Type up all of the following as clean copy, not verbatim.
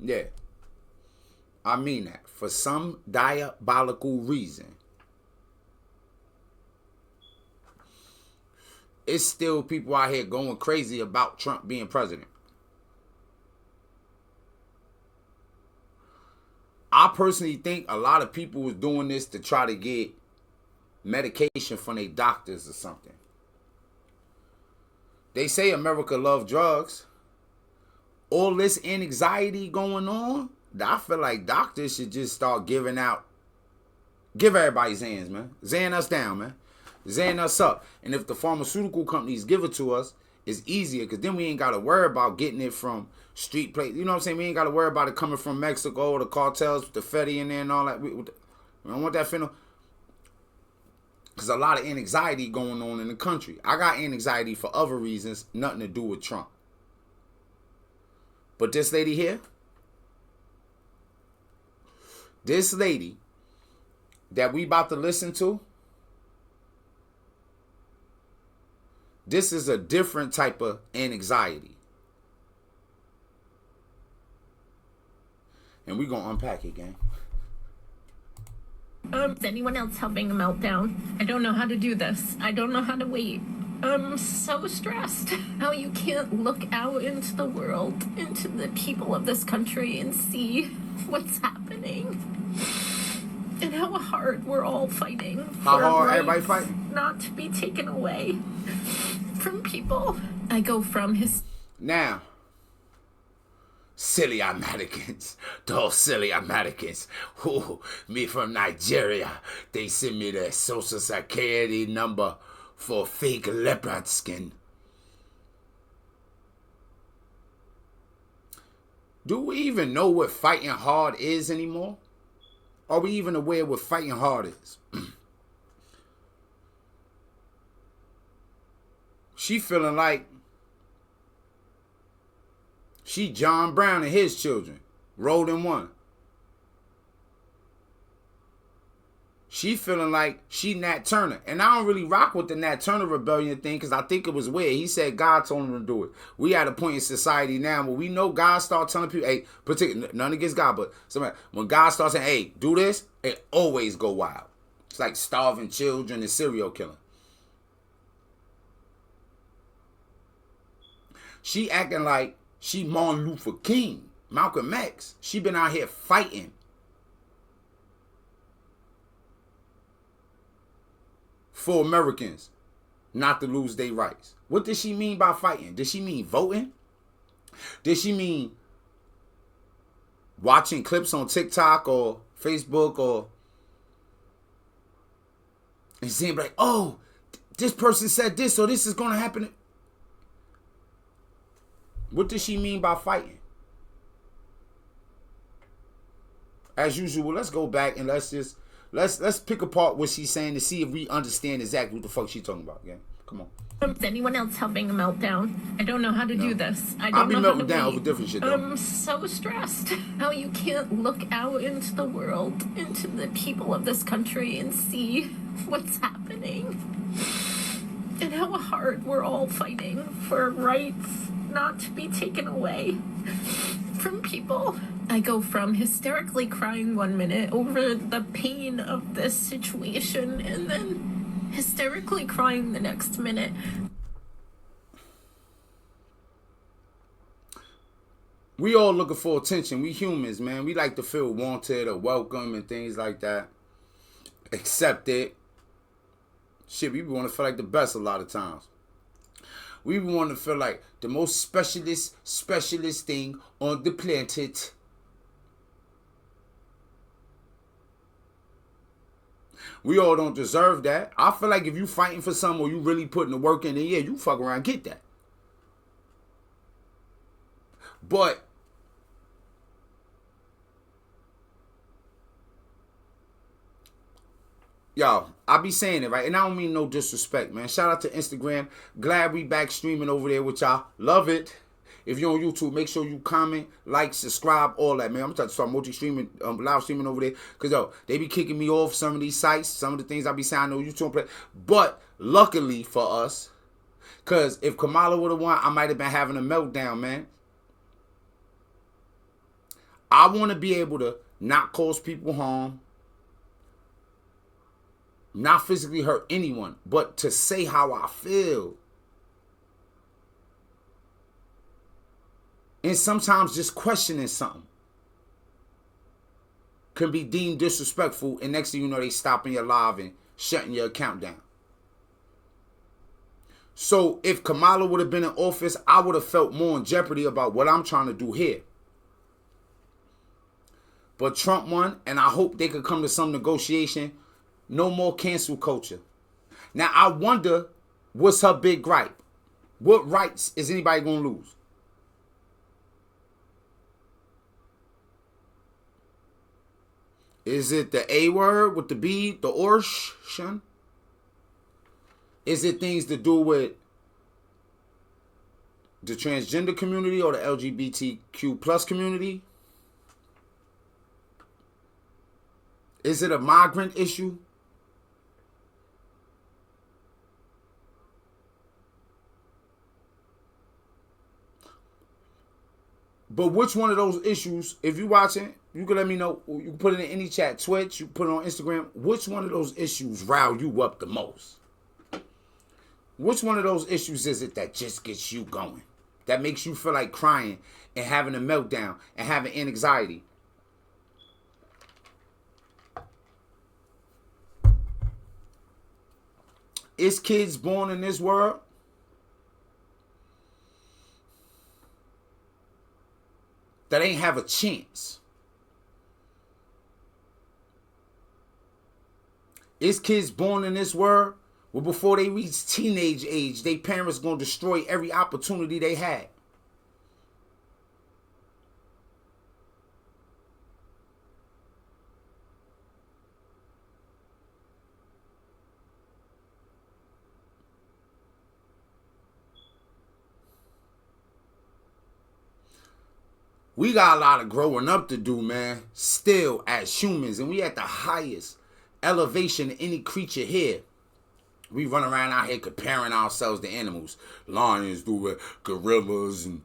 Yeah. I mean that. For some diabolical reason, it's still people out here going crazy about Trump being president. I personally think a lot of people was doing this to try to get medication from their doctors or something. They say America love drugs. All this anxiety going on, I feel like doctors should just start give everybody Xans, man. Xan us down, man. Xan us up. And if the pharmaceutical companies give it to us, it's easier because then we ain't got to worry about getting it from street places. You know what I'm saying? We ain't got to worry about it coming from Mexico or the cartels with the Fetty in there and all that. We don't want that fentanyl. Because a lot of anxiety going on in the country. I got anxiety for other reasons, nothing to do with Trump. But this lady here, this lady that we about to listen to, this is a different type of anxiety. And we're going to unpack it, gang. Is anyone else having a meltdown? I don't know how to do this. I don't know how to wait. I'm so stressed. How you can't look out into the world, into the people of this country and see what's happening. And how hard we're all fighting. How hard everybody fighting? Not to be taken away from people. I go from his... Now, silly Americans, those silly Americans, me from Nigeria, they send me their social security number for fake leopard skin. Do we even know what fighting hard is anymore? Are we even aware what fighting hard is? She feeling like she John Brown and his children rolled in one. She feeling like she Nat Turner. And I don't really rock with the Nat Turner rebellion thing because I think it was weird. He said God told him to do it. We at a point in society now where we know God start telling people, hey, particularly, none against God, but somebody, when God starts saying, hey, do this, it always go wild. It's like starving children and serial killing. She acting like she Martin Luther King, Malcolm X. She been out here fighting for Americans not to lose their rights. What does she mean by fighting? Does she mean voting? Does she mean watching clips on TikTok or Facebook or and saying like, oh, this person said this, so this is going to happen? What does she mean by fighting? As usual, let's go back and let's pick apart what she's saying to see if we understand exactly what the fuck she's talking about. Okay, come on. Is anyone else having a meltdown? I don't know how to do this. I I'll don't be know how to melting down wait. over different shit though. I'm so stressed. How you can't look out into the world, into the people of this country and see what's happening. And how hard we're all fighting for rights not to be taken away from people. I go from hysterically crying 1 minute over the pain of this situation and then hysterically crying the next minute. We all looking for attention. We humans, man. We like to feel wanted or welcome and things like that. Accepted. Shit, we want to feel like the best a lot of times. We want to feel like the most specialist thing on the planet. We all don't deserve that. I feel like if you fighting for something or you really putting the work in, then yeah, you fuck around and get that. But y'all, I be saying it, right? And I don't mean no disrespect, man. Shout out to Instagram. Glad we back streaming over there with y'all. Love it. If you're on YouTube, make sure you comment, like, subscribe, all that, man. I'm trying to start multi-streaming, live streaming over there. Because, yo, they be kicking me off some of these sites, some of the things I be saying on YouTube. But luckily for us, because if Kamala would have won, I might have been having a meltdown, man. I want to be able to not cause people harm, not physically hurt anyone, but to say how I feel. And sometimes just questioning something can be deemed disrespectful, and next thing you know, they stopping your live and shutting your account down. So if Kamala would have been in office, I would have felt more in jeopardy about what I'm trying to do here. But Trump won, and I hope they could come to some negotiation. No more cancel culture. Now, I wonder, what's her big gripe? What rights is anybody going to lose? Is it the A word with the B, the ortion? Is it things to do with the transgender community or the LGBTQ plus community? Is it a migrant issue? But which one of those issues, if you're watching, you can let me know. You can put it in any chat, Twitch, you can put it on Instagram. Which one of those issues rile you up the most? Which one of those issues is it that just gets you going? That makes you feel like crying and having a meltdown and having anxiety? Is kids born in this world that ain't have a chance? Is kids born in this world where before they reach teenage age, their parents gonna destroy every opportunity they had? We got a lot of growing up to do, man. Still, as humans, and we at the highest elevation of any creature here. We run around out here comparing ourselves to animals. Lions do it, gorillas and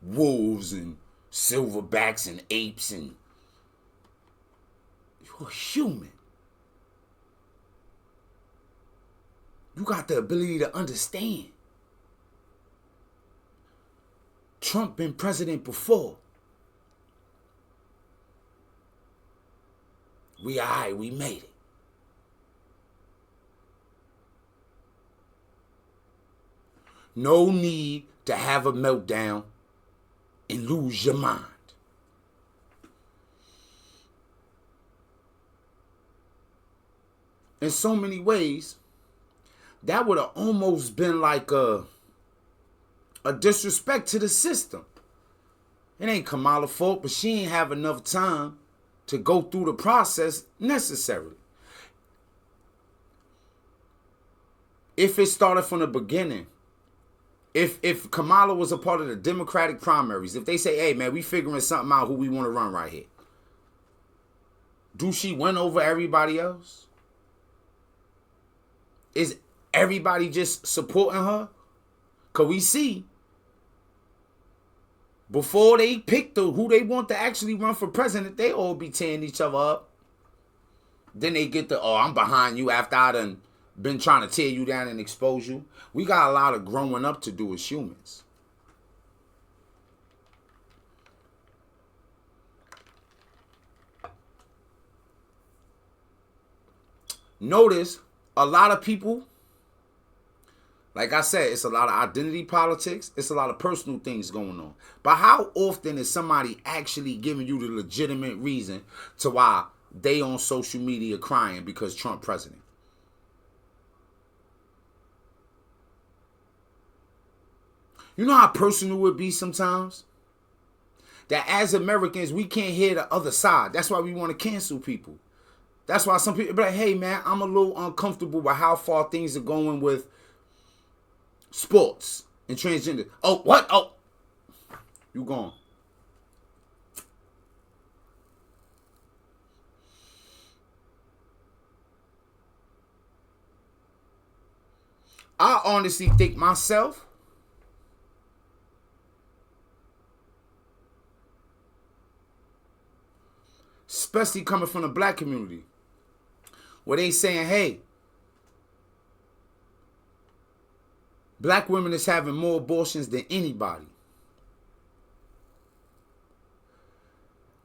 wolves and silverbacks and apes, and you're human. You got the ability to understand. Trump been president before. We made it. No need to have a meltdown and lose your mind. In so many ways, that would have almost been like a disrespect to the system. It ain't Kamala's fault, but she ain't have enough time to go through the process necessarily. If it started from the beginning, if Kamala was a part of the Democratic primaries, if they say, hey man, we figuring something out who we want to run right here, do she win over everybody else? Is everybody just supporting her? Because we see, before they pick who they want to actually run for president, they all be tearing each other up. Then they get I'm behind you after I done been trying to tear you down and expose you. We got a lot of growing up to do as humans. Notice a lot of people, like I said, it's a lot of identity politics. It's a lot of personal things going on. But how often is somebody actually giving you the legitimate reason to why they on social media crying because Trump president? You know how personal it would be sometimes? That as Americans, we can't hear the other side. That's why we want to cancel people. That's why some people be like, hey man, I'm a little uncomfortable with how far things are going with sports and transgender. Oh, what? Oh, you gone. I honestly think myself, especially coming from the black community, where they saying, hey, black women is having more abortions than anybody.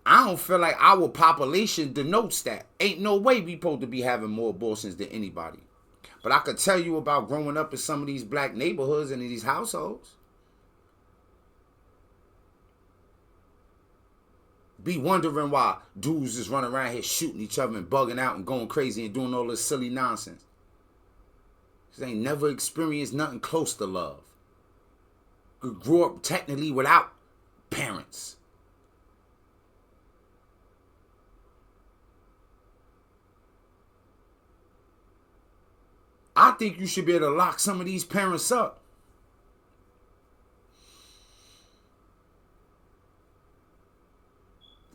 I don't feel like our population denotes that. Ain't no way we supposed to be having more abortions than anybody. But I could tell you about growing up in some of these black neighborhoods and in these households. Be wondering why dudes is running around here shooting each other and bugging out and going crazy and doing all this silly nonsense. Because they ain't never experienced nothing close to love. Grew up technically without parents. I think you should be able to lock some of these parents up.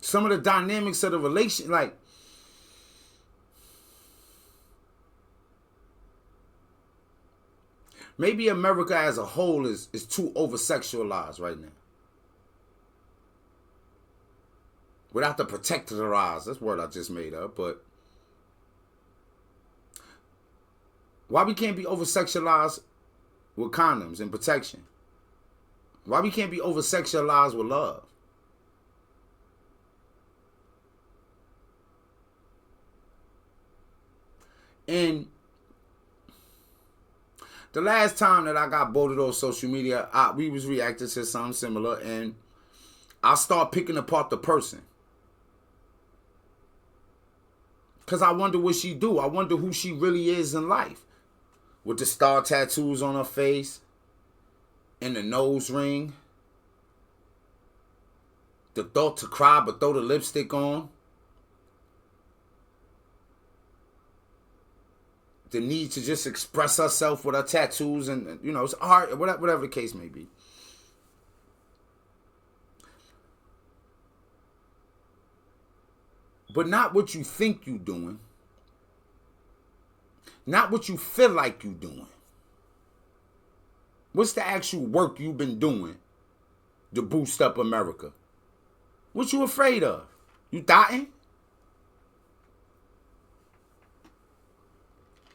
Some of the dynamics of the relation, like, maybe America as a whole is too over-sexualized right now. Without the protectorized, that's a word I just made up, but why we can't be over-sexualized with condoms and protection? Why we can't be over-sexualized with love? And the last time that I got voted on social media, we was reacting to something similar, and I start picking apart the person. Because I wonder what she do. I wonder who she really is in life. With the star tattoos on her face, and the nose ring, the thought to cry but throw the lipstick on, the need to just express herself with her tattoos and, you know, it's art, whatever the case may be. But not what you think you doing. Not what you feel like you doing. What's the actual work you've been doing to boost up America? What you afraid of? You thotting?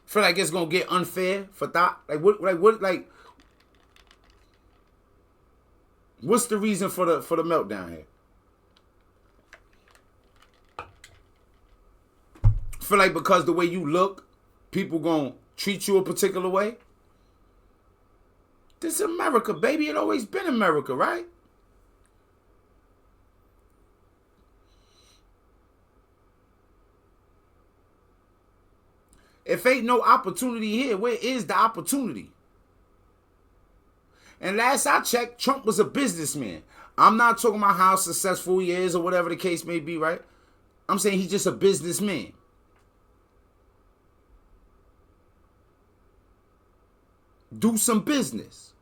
Feel like it's gonna get unfair for thought? What's the reason for the meltdown here? Feel like because the way you look, people gonna treat you a particular way? This is America, baby. It always been America, right? If ain't no opportunity here, where is the opportunity? And last I checked, Trump was a businessman. I'm not talking about how successful he is or whatever the case may be, right? I'm saying he's just a businessman. Do some business.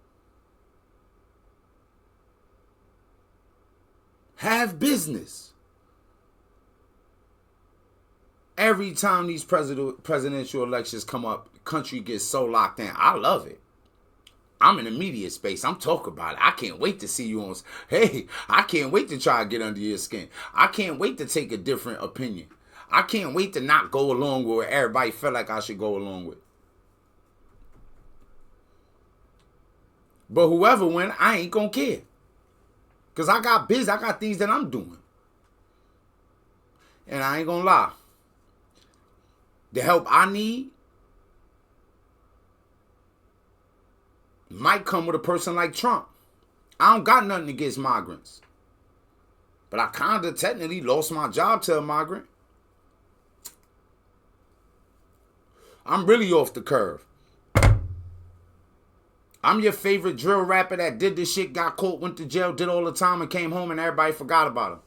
Have business. Every time these presidential elections come up, the country gets so locked in. I love it. I'm in the media space. I'm talking about it. I can't wait to see you on. Hey, I can't wait to try to get under your skin. I can't wait to take a different opinion. I can't wait to not go along with what everybody felt like I should go along with. But whoever win, I ain't gonna care. Because I got business. I got things that I'm doing. And I ain't gonna lie. The help I need might come with a person like Trump. I don't got nothing against migrants. But I kind of technically lost my job to a migrant. I'm really off the curve. I'm your favorite drill rapper that did this shit, got caught, went to jail, did all the time, and came home and everybody forgot about him.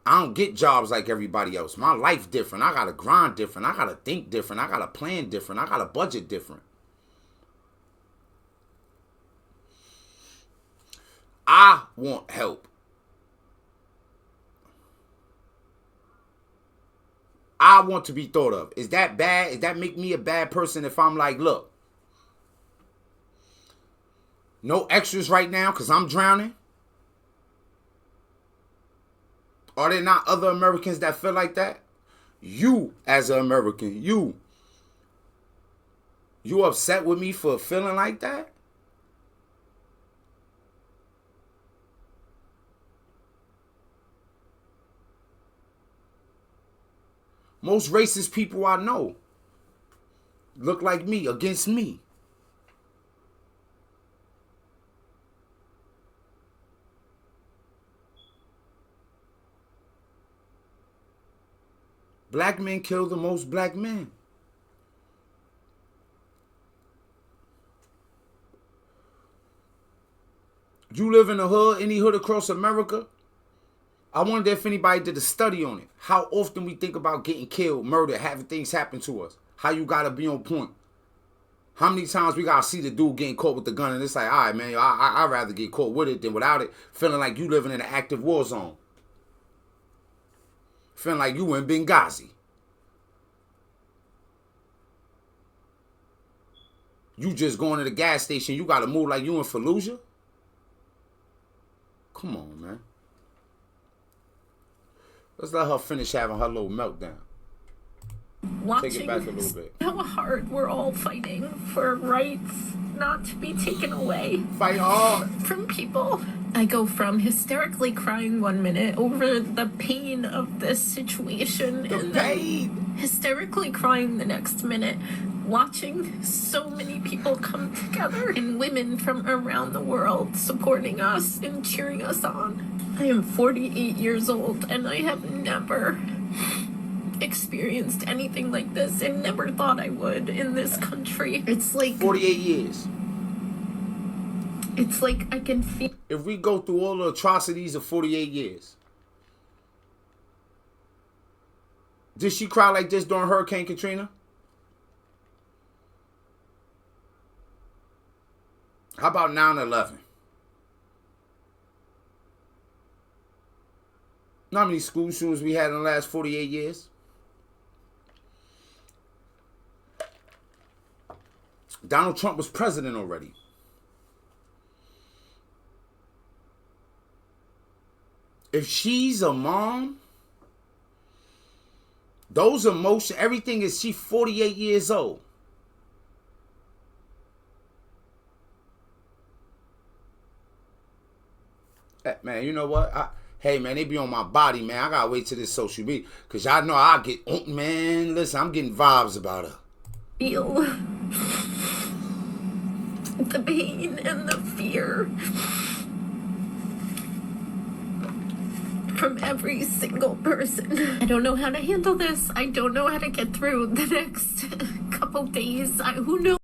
I don't get jobs like everybody else. My life different. I gotta grind different. I gotta think different. I gotta plan different. I gotta budget different. I want help. I want to be thought of. Is that bad? Does that make me a bad person if I'm like, look, no extras right now because I'm drowning? Are there not other Americans that feel like that? You, as an American, you upset with me for feeling like that? Most racist people I know look like me, against me. Black men kill the most black men. You live in a hood, any hood across America? I wonder if anybody did a study on it. How often we think about getting killed, murdered, having things happen to us. How you gotta be on point. How many times we gotta see the dude getting caught with the gun and it's like, all right, man, I'd rather get caught with it than without it. Feeling like you living in an active war zone. Feeling like you in Benghazi. You just going to the gas station, you gotta move like you in Fallujah? Come on, man. Let's let her finish having her little meltdown. Watching Take it back a little bit. how hard we're all fighting for rights not to be taken away. Fight hard. From people. I go from hysterically crying 1 minute over the pain of this situation and then hysterically crying the next minute, watching so many people come together and women from around the world supporting us and cheering us on. I am 48 years old and I have never experienced anything like this and never thought I would in this country. It's like 48 years. It's like I can feel. If we go through all the atrocities of 48 years, did she cry like this during Hurricane Katrina? How about 9/11? Know how many school shootings we had in the last 48 years? Donald Trump was president already. If she's a mom, those emotions, everything is, she 48 years old. Man, you know what? Hey, man, they be on my body, man. I gotta wait till this social media. Because y'all know I get, man, listen, I'm getting vibes about her. Feel the pain and the fear from every single person. I don't know how to handle this. I don't know how to get through the next couple days. Who knows?